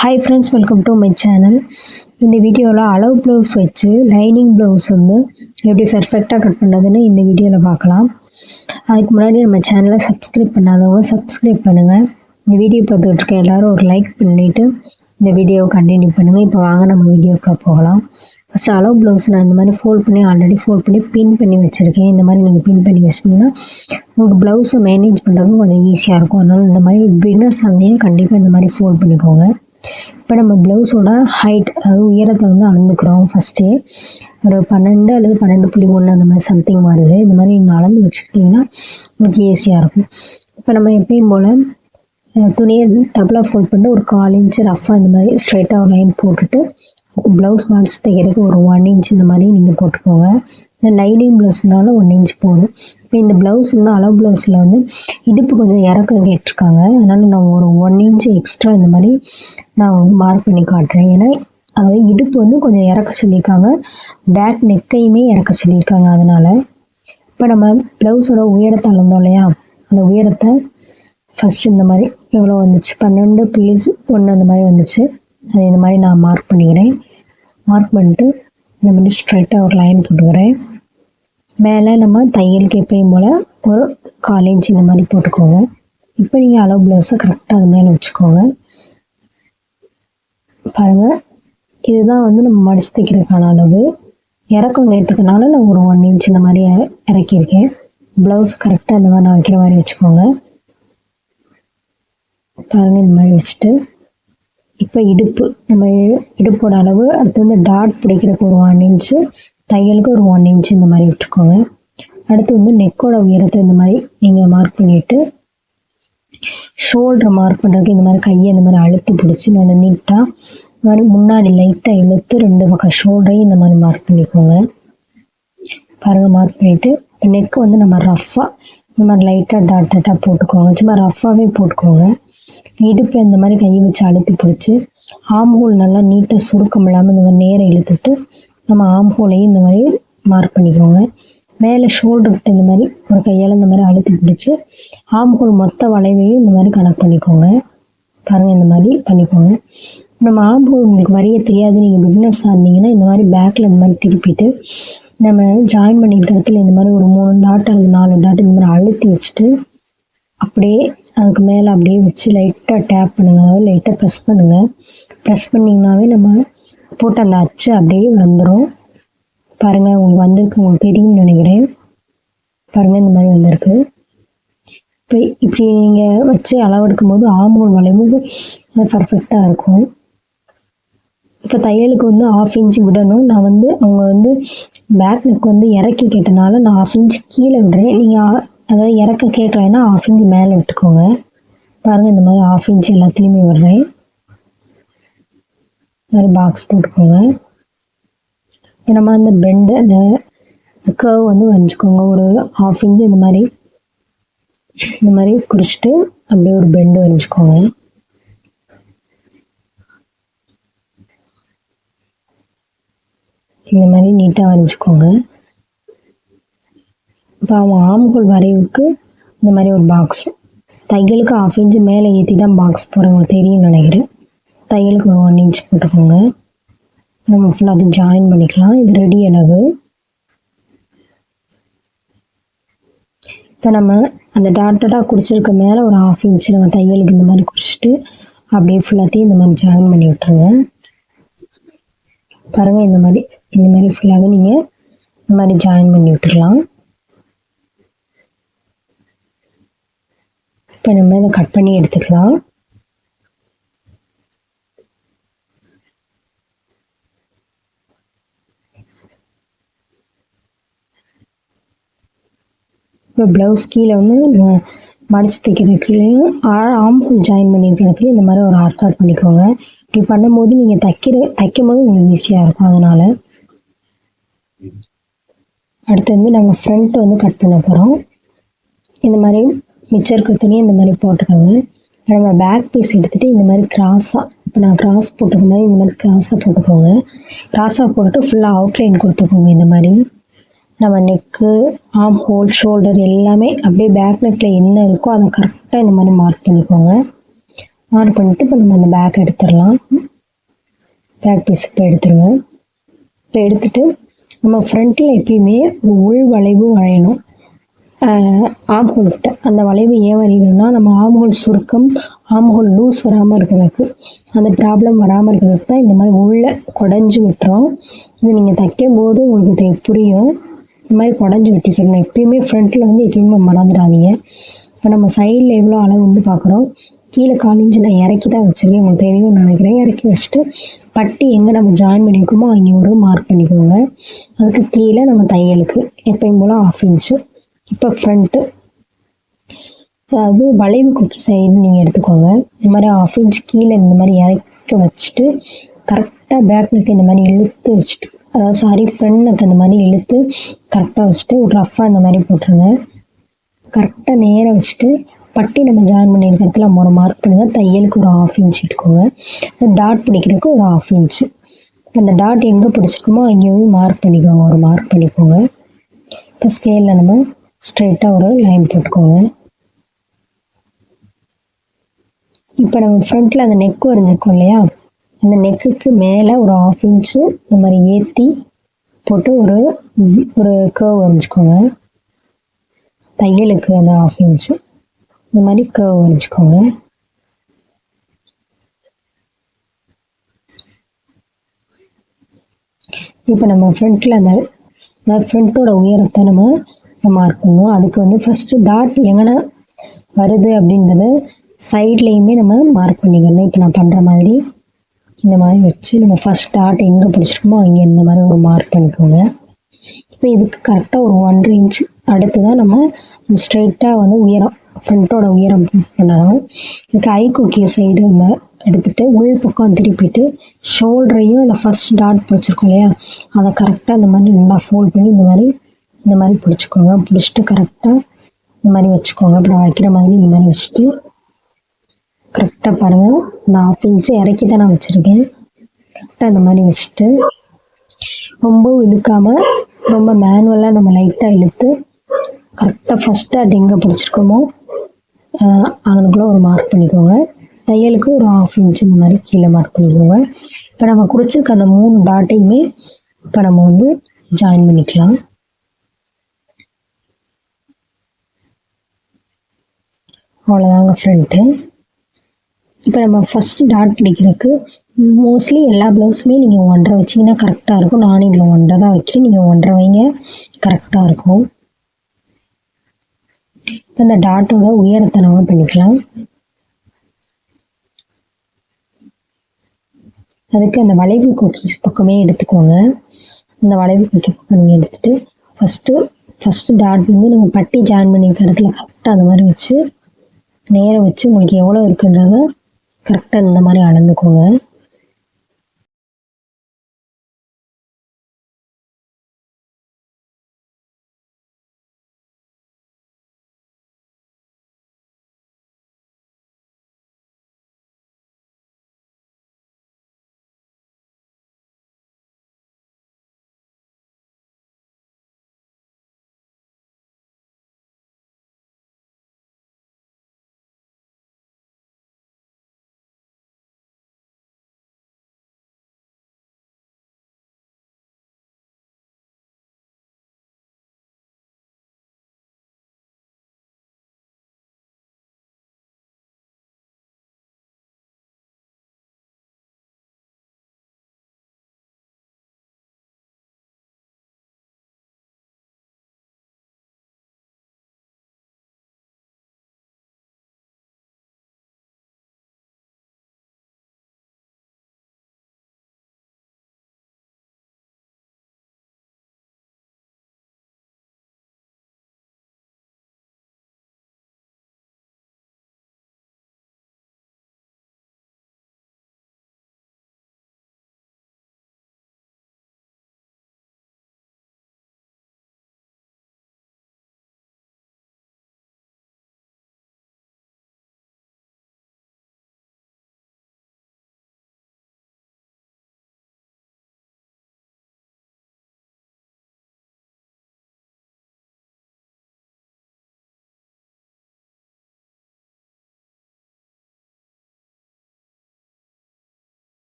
Hi friends, welcome to my channel. இந்த வீடியோவில் அளவு ப்ளவுஸ் வச்சு லைனிங் ப்ளவுஸ் வந்து எப்படி பெர்ஃபெக்டாக கட் பண்ணுறதுன்னு இந்த வீடியோவில் பார்க்கலாம். அதுக்கு முன்னாடி நம்ம சேனலை சப்ஸ்கிரைப் பண்ணாதவங்க சப்ஸ்கிரைப் பண்ணுங்கள். இந்த வீடியோ பார்த்துட்டு இருக்க எல்லோரும் ஒரு லைக் பண்ணிவிட்டு இந்த வீடியோவை கண்டினியூ பண்ணுங்கள். இப்போ வாங்க நம்ம வீடியோக்குள்ளே போகலாம். ஃபஸ்ட்டு அளவு ப்ளவுஸ் நான் இந்த மாதிரி ஆல்ரெடி ஃபோல்ட் பண்ணி பின் பண்ணி வச்சுருக்கேன். இந்த மாதிரி நீங்கள் பின் பண்ணி வச்சிட்டிங்கன்னா உங்களுக்கு ப்ளவுஸை மேனேஜ் பண்ணுறதுக்கும் கொஞ்சம் ஈஸியாக இருக்கும். அதனால் இந்த மாதிரி பிகினர்ஸ் வந்தீங்கன்னா கண்டிப்பாக இந்த மாதிரி ஃபோல்ட் பண்ணிக்கோங்க. இப்போ நம்ம ப்ளவுஸோட ஹைட் அதாவது உயரத்தை வந்து அளந்துக்கிறோம். ஃபஸ்ட்டே ஒரு 12 அல்லது 12.1 அந்த மாதிரி சம்திங் வருது. இந்த மாதிரி நீங்கள் அளந்து வச்சுக்கிட்டிங்கன்னா உங்களுக்கு ஈஸியாக இருக்கும். இப்போ நம்ம எப்பயும் போல் துணியை டபுளாக ஃபோல்ட் பண்ணிட்டு ஒரு 1/4 இன்ச்சு ரஃப்பாக இந்த மாதிரி ஸ்ட்ரைட்டாக ஒரு லைன் போட்டுட்டு ப்ளவுஸ் மார்க்ஸ் தைக்கிறதுக்கு ஒரு 1 இன்ச் இந்த மாதிரி நீங்கள் போட்டுக்கோங்க. இல்லை லைனிங் ப்ளவுஸ்னாலும் 1 இன்ச் போதும். இப்போ இந்த ப்ளவுஸ் வந்து அளவு ப்ளவுஸில் வந்து இடுப்பு கொஞ்சம் இறக்கம் கேட்டிருக்காங்க. அதனால் நான் ஒரு 1 இன்ச் எக்ஸ்ட்ரா இந்த மாதிரி நான் மார்க் பண்ணி காட்டுறேன். ஏன்னா அதாவது இடுப்பு வந்து கொஞ்சம் இறக்க சொல்லியிருக்காங்க, பேக் நெக்கையுமே இறக்க சொல்லியிருக்காங்க. அதனால் இப்போ நம்ம ப்ளவுஸோட உயரத்தை அளந்தோம் இல்லையா, அந்த உயரத்தை ஃபஸ்ட்டு இந்த மாதிரி எவ்வளோ வந்துச்சு 12.1 அந்த மாதிரி வந்துச்சு. அது இந்த மாதிரி நான் மார்க் பண்ணிக்கிறேன். மார்க் பண்ணிட்டு இந்த மாதிரி ஸ்ட்ரைட்டாக ஒரு லைன் போட்டுக்கிறேன். மேலே நம்ம தையலுக்கு எப்பயும் போல் ஒரு 1/4 இன்ச் இந்த மாதிரி போட்டுக்கோங்க. இப்போ நீங்கள் அளவு ப்ளவுஸை கரெக்டாக அது மேலே வச்சுக்கோங்க. பாருங்கள், இதுதான் வந்து நம்ம மடிச்சு தைக்கிறதுக்கான அளவு. இறக்கம் கேட்டிருக்கனால நான் ஒரு 1 இன்ச் இந்த மாதிரி இறக்கியிருக்கேன். ப்ளவுஸ் கரெக்டாக இந்த மாதிரி நான் வைக்கிற மாதிரி வச்சுக்கோங்க. பாருங்கள், இந்த மாதிரி வச்சுட்டு இப்போ நம்ம இடுப்போட அளவு அடுத்து வந்து டாட் பிடிக்கிறதுக்கு ஒரு 1 இன்ச்சு, தையலுக்கு ஒரு 1 இன்ச்சு இந்த மாதிரி விட்டுருக்கோங்க. அடுத்து வந்து நெக்கோட உயரத்தை இந்த மாதிரி நீங்கள் மார்க் பண்ணிவிட்டு ஷோல்டரை மார்க் பண்ணுறதுக்கு இந்த மாதிரி கையை இந்த மாதிரி அழுத்தி பிடிச்சி நான் நீட்டாக இந்த மாதிரி முன்னாடி லைட்டாக இழுத்து 2 பக்கம் ஷோல்டரையும் இந்த மாதிரி மார்க் பண்ணிக்கோங்க. பாருங்கள், மார்க் பண்ணிவிட்டு இப்போ நெக்கு வந்து நம்ம ரஃப்பாக இந்த மாதிரி லைட்டாக டாட்டாக போட்டுக்கோங்க. சும்மா ரஃப்பாகவே போட்டுக்கோங்க. இடுப்பில் இந்த மாதிரி கையை வச்சு அழுத்தி பிடிச்சி ஆம்ஹோல் நல்லா நீட்டாக சுருக்கம் இல்லாமல் இந்த மாதிரி நேரம் இழுத்துட்டு நம்ம ஆம்ஹோலையும் இந்த மாதிரி மார்க் பண்ணிக்கோங்க. மேலே ஷோல்டர்கிட்ட இந்த மாதிரி ஒரு கையால் இந்த மாதிரி அழுத்தி பிடிச்சி ஆம்ஹோல் மொத்த வளைவையும் இந்த மாதிரி கனெக்ட் பண்ணிக்கோங்க. பாருங்கள், இந்த மாதிரி பண்ணிக்கோங்க. நம்ம ஆம்ஹோல் உங்களுக்கு வரைய தெரியாது, நீங்கள் பிகினர்ஸாக இருந்தீங்கன்னா இந்த மாதிரி பேக்கில் இந்த மாதிரி திருப்பிட்டு நம்ம ஜாயின் பண்ணிக்கிற இடத்துல இந்த மாதிரி ஒரு 3 டாட் அல்லது 4 டாட் இந்த மாதிரி அழுத்தி வச்சுட்டு அப்படியே அதுக்கு மேலே அப்படியே வச்சு லைட்டாக டேப் பண்ணுங்கள். அதாவது லைட்டாக ப்ரெஸ் பண்ணுங்கள். ப்ரெஸ் பண்ணிங்கனாவே நம்ம போட்டு அந்த அச்சு அப்படியே வந்துடும். பாருங்கள், உங்களுக்கு வந்திருக்கு, உங்களுக்கு தெரியும்னு நினைக்கிறேன். பாருங்கள், இந்த மாதிரி வந்திருக்கு. இப்போ இப்படி நீங்கள் வச்சு அளவெடுக்கும் போது ஆம்ஹோல் வளையும்போது அது பர்ஃபெக்டாக இருக்கும். இப்போ தையலுக்கு வந்து 1/2 இன்ச் விடணும். நான் வந்து அவங்க வந்து பேக் நெக் வந்து இறக்கி கேட்டனால நான் 1/2 இன்ச் கீழே விடுறேன். நீங்கள் அதாவது இறக்க கேட்கலைன்னா 1/2 இன்ச் மேலே விட்டுக்கோங்க. பாருங்கள், இந்த மாதிரி 1/2 இன்ச் எல்லாத்துலேயுமே விடுறேன். இந்த மாதிரி பாக்ஸ் போட்டுக்கோங்க. இப்போ நம்ம அந்த பெண்டு அந்த கர்வ் வந்து வரைஞ்சிக்கோங்க. ஒரு 1/2 இன்ச் இந்த மாதிரி குறிச்சிட்டு அப்படியே ஒரு பெண்டு வரைஞ்சிக்கோங்க. இந்த மாதிரி நீட்டாக வரைஞ்சிக்கோங்க. இப்போ அவங்க ஆம்ஹோல் வரைவுக்கு இந்த மாதிரி ஒரு பாக்ஸ், தையலுக்கு 1/2 இன்ச் மேலே ஏற்றி தான் பாக்ஸ் போகிறேன், உங்களுக்கு தெரியும்னு நினைக்கிறேன். தையலுக்கு ஒரு 1 இன்ச் போட்டுக்கோங்க. நம்ம ஃபுல்லாக அது ஜாயின் பண்ணிக்கலாம். இது ரெடி அளவு. இப்போ நம்ம அந்த டாட்டாக குறிச்சிருக்க மேலே ஒரு 1/2 இன்ச் நம்ம தையலுக்கு இந்த மாதிரி குறிச்சிட்டு அப்படியே ஃபுல்லாத்தையும் இந்த மாதிரி ஜாயின் பண்ணி விட்டுருங்க. பாருங்கள், இந்த மாதிரி ஃபுல்லாகவே நீங்கள் இந்த மாதிரி ஜாயின் பண்ணி விட்டுக்கலாம். இப்போ நம்ம இதை கட் பண்ணி எடுத்துக்கலாம். இப்போ ப்ளவுஸ் கீழே வந்து மடித்து தைக்கிறதுக்குள்ளேயும் ஆம்ஹோல் ஜாயின் பண்ணியிருக்கிறதுக்கு இந்த மாதிரி ஒரு ஆர்காட் பண்ணிக்கோங்க. இப்படி பண்ணும்போது நீங்கள் தைக்கும் போது உங்களுக்கு ஈஸியாக இருக்கும். அதனால் அடுத்து வந்து நம்ம ஃப்ரண்ட் வந்து கட் பண்ண போகிறோம். இந்த மாதிரி மிச்சம் இருக்கிற துணியை இந்த மாதிரி போட்டுக்கோங்க. இப்போ நம்ம பேக் பீஸ் எடுத்துகிட்டு இந்த மாதிரி கிராஸாக, இப்போ நான் கிராஸ் போட்டுக்க மாதிரி இந்த மாதிரி கிராஸாக போட்டுக்கோங்க. கிராஸாக போட்டுட்டு ஃபுல்லாக அவுட்லைன் கொடுத்துக்கோங்க. இந்த மாதிரி நம்ம நெக்கு, ஆம்ஹோல், ஷோல்டர் எல்லாமே அப்படியே பேக் நெக்கில் என்ன இருக்கோ அதை கரெக்டாக இந்த மாதிரி மார்க் பண்ணிக்கோங்க. மார்க் பண்ணிவிட்டு இப்போ நம்ம அந்த பேக் எடுத்துடலாம். பேக் பீஸ் இப்போ எடுத்துருவேன். இப்போ எடுத்துகிட்டு நம்ம ஃப்ரண்ட்டில் எப்பயுமே ஒரு உள் வளைவு வளையணும். ஆம்ஹோல் கிட்ட அந்த வளைவு ஏன் வரையணும்னா நம்ம ஆம்ஹோல் சுருக்கம் ஆம்ஹோல் லூஸ் வராமல் இருக்கிறதுக்கு, அந்த ப்ராப்ளம் வராமல் இருக்கிறதுக்கு தான் இந்த மாதிரி உள்ளே குடஞ்சி விட்டுறோம். இது நீங்கள் தைக்கும் போது உங்களுக்கு புரியும். இந்த மாதிரி குடஞ்சி விட்டுக்கிறணும். எப்பயுமே ஃப்ரண்ட்டில் வந்து எப்பயுமே மறந்துடாதீங்க. இப்போ நம்ம சைடில் எவ்வளோ அளவுன்னு பார்க்குறோம். கீழே 1/4 இன்ச்சு நான் இறக்கி தான் வச்சுருக்கேன், உங்களுக்கு தெரியும்னு நினைக்கிறேன். இறக்கி வச்சுட்டு பட்டி எங்கே நம்ம ஜாயின் பண்ணியிருக்கோமோ அங்கே ஒரு மார்க் பண்ணிக்கோங்க. அதுக்கு கீழே நம்ம தையலுக்கு எப்பயும் போல் 1/2 இன்ச்சு. இப்போ ஃப்ரண்ட்டு அதாவது வளைவு குக்கி சைடு நீங்கள் எடுத்துக்கோங்க. இந்த மாதிரி 1/2 இன்ச் கீழே இந்த மாதிரி இறக்க வச்சுட்டு கரெக்டாக பேக் நெக் இந்த மாதிரி இழுத்து வச்சுட்டு, அதாவது ஃப்ரண்ட் நெக் இந்த மாதிரி இழுத்து கரெக்டாக வச்சுட்டு ஒரு ரஃப்பாக இந்த மாதிரி போட்டுருங்க. கரெக்டாக நேராக வச்சுட்டு பட்டி நம்ம ஜாயின் பண்ணியிருக்க இடத்துல ஒரு மார்க் பண்ணுங்கள். தையலுக்கு ஒரு 1/2 இன்ச் எடுத்துக்கோங்க. டாட் பிடிக்கிறதுக்கு ஒரு 1/2 இன்ச்சு. அந்த டாட் எங்கே பிடிச்சிருக்கோமோ அங்கேயும் மார்க் பண்ணிக்கோங்க, ஒரு மார்க் பண்ணிக்கோங்க. இப்போ ஸ்கேலில் நம்ம ஸ்ட்ரைட்டாக ஒரு லைன் போட்டுக்கோங்க. இப்போ நம்ம ஃப்ரண்ட்டில் அந்த நெக் வரைஞ்சிருக்கோம் இல்லையா, அந்த நெக்குக்கு மேலே ஒரு 1/2 இன்ச்சு இந்த மாதிரி ஏற்றி போட்டு ஒரு கர்வ் வரைஞ்சிக்கோங்க. தையலுக்கு அந்த 1/2 இன்ச்சு இந்த மாதிரி கர்வ் வரைஞ்சிக்கோங்க. இப்போ நம்ம ஃப்ரண்ட்டில் அந்த ஃப்ரண்ட்டோட உயரத்தை நம்ம மார்க் பண்ணுவோம். அதுக்கு வந்து ஃபஸ்ட்டு டாட் எங்கன்னா வருது அப்படின்றது சைட்லேயுமே நம்ம மார்க் பண்ணிக்கணும். இப்போ நான் பண்ணுற மாதிரி இந்த மாதிரி வச்சு நம்ம ஃபஸ்ட் டாட் எங்கே பிடிச்சிருக்கோமோ அங்கே இந்த மாதிரி ஒரு மார்க் பண்ணிக்கோங்க. இப்போ இதுக்கு கரெக்டாக ஒரு 1/2 இன்ச் அடுத்து தான் நம்ம ஸ்ட்ரைட்டாக வந்து உயரம் ஃப்ரண்ட்டோட உயரம் பண்ணணும். இதுக்கு ஐ கொக்கிய சைடு இந்த எடுத்துகிட்டு உள் பக்கம் திருப்பிட்டு ஷோல்டரையும் அந்த ஃபஸ்ட் டாட் பிடிச்சிருக்கோம் இல்லையா, அதை கரெக்டாக இந்த மாதிரி நல்லா ஃபோல்ட் பண்ணி இந்த மாதிரி பிடிச்சிக்கோங்க. பிடிச்சிட்டு கரெக்டாக இந்த மாதிரி வச்சுக்கோங்க. அப்படி வைக்கிற மாதிரி இந்த மாதிரி வச்சுட்டு கரெக்டாக பாருங்கள், இந்த 1/2 இன்ச்சு இறக்கி தான் நான் வச்சுருக்கேன். கரெக்டாக இந்த மாதிரி வச்சுட்டு ரொம்பவும் இழுக்காமல் ரொம்ப மேனுவலாக நம்ம லைட்டாக இழுத்து கரெக்டாக ஃபஸ்ட் டாட் எங்கே பிடிச்சிருக்கோமோ அவனுக்குள்ளே ஒரு மார்க் பண்ணிக்கோங்க. தையலுக்கு ஒரு 1/2 இன்ச் இந்த மாதிரி கீழே மார்க் பண்ணிக்கோங்க. இப்போ நம்ம குறிச்சிருக்க அந்த 3 டாட்டையுமே இப்போ நம்ம வந்து ஜாயின் பண்ணிக்கலாம். அவ்வளோதாங்க ஃப்ரண்ட்டு. இப்போ நம்ம ஃபஸ்ட்டு டாட் பிடிக்கிறதுக்கு மோஸ்ட்லி எல்லா ப்ளவுஸுமே நீங்கள் 1.5 வச்சிங்கன்னா கரெக்டாக இருக்கும். நானும் இதில் 1.5 தான் வைக்கிறேன், நீங்கள் 1.5 வைங்க, கரெக்டாக இருக்கும். இப்போ இந்த டாட்டோட உயரத்தை நம்ம பண்ணிக்கலாம். அதுக்கு அந்த வளைவு கொக்கீஸ் பக்கமே எடுத்துக்கோங்க. அந்த வளைவு கொக்கி பக்கம் நீங்கள் எடுத்துகிட்டு ஃபஸ்ட்டு டாட் வந்து நம்ம பட்டி ஜாயின் பண்ணியிருக்க இடத்துல கரெக்டாக அந்த மாதிரி வச்சு நேராக வச்சு உங்களுக்கு எவ்வளோ இருக்குன்றத கரெக்டாக இந்த மாதிரி அளந்துக்கோங்க.